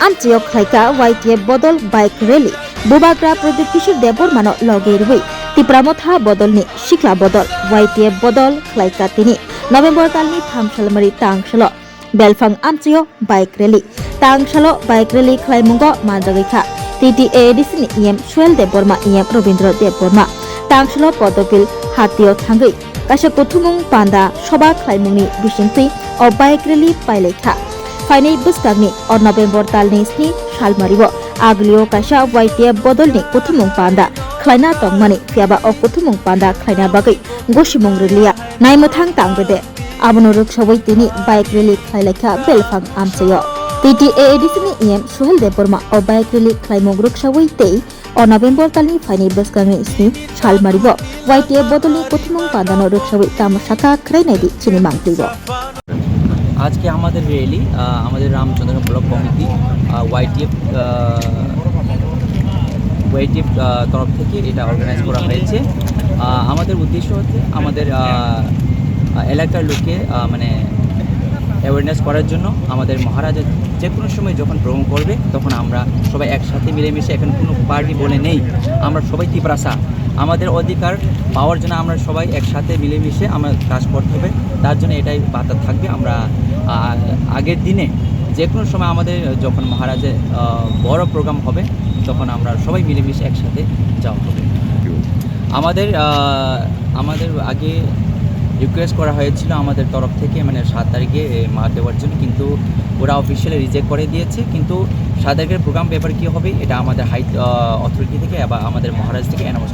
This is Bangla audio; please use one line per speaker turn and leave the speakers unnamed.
আমচিও খাইকা YTF বদল বাইক রেলি বুবাগ্রা প্রদীপ কিশোর দেববর্মানো লগে রুই টিপ্রা মথা বদলনি শিখলা বদল YTF বদল খাইকা তিনি নভেম্বর তালনি থামসালমারি তাংশাল বেলফাং আমচিও বাইক রেলি তাংশাল বাইক রেলি খাইমুঙ্গ মানজাগৈখা TTADC ni EM Suel Deborma EM Robindro Deborma Tangshalo Podopil Hatio Thangai Kasha Kuthumung Panda Shoba Klaimungni Bishingti o Bike Rally Pailekha Finai Buskagni or November Talni Sni Shalmaribo Aglio Kasha YTF Bodolni Kuthumung Panda Klaina Tongmani Fiaba o Kuthumung Panda Klaina Bagai Goshimung Relia Naimuthang Tangbede Abonuruk Shawaitini Bike Rally Pailekha Belphang Amsayo TTADC ni EM Suel Deborma o Bike Rally Klaimogruk Shawaitei o November Talni Finai Buskagni Sni Shalmaribo YTF Bodolni Kuthumung Panda no Rukshawai Tamashaka Krainadi Chinimangtibo
আজকে আমাদের র্যালি আমাদের রামচন্দ্র ব্লক কমিটি YTF তরফ থেকে এটা অর্গানাইজ করা হয়েছে। আমাদের উদ্দেশ্য হচ্ছে আমাদের এলাকার লোককে মানে অ্যাওয়ারনেস করার জন্য আমাদের মহারাজা যে কোনো সময় যখন ভ্রমণ করবে তখন আমরা সবাই একসাথে মিলেমিশে এখন কোনো পার্টি বলে নেই, আমরা সবাই ত্রিপুরাসা আমাদের অধিকার পাওয়ার জন্য আমরা সবাই একসাথে মিলেমিশে আমরা কাজ করতে হবে। তার জন্য এটাই বার্তা থাকবে। আমরা আগের দিনে যে কোনো সময় আমাদের যখন মহারাজের বড় প্রোগ্রাম হবে তখন আমরা সবাই মিলেমিশে একসাথে যাওয়া হবে। আমাদের আগে রিকোয়েস্ট করা হয়েছিল আমাদের তরফ থেকে মানে 7 তারিখে মা দেওয়ার জন্য, কিন্তু ওরা অফিসিয়ালি রিজেক্ট করে দিয়েছে। কিন্তু 7 তারিখের প্রোগ্রাম পেপার কী হবে এটা আমাদের হাই অথরিটি থেকে বা আমাদের মহারাজ থেকে অ্যানাউন্স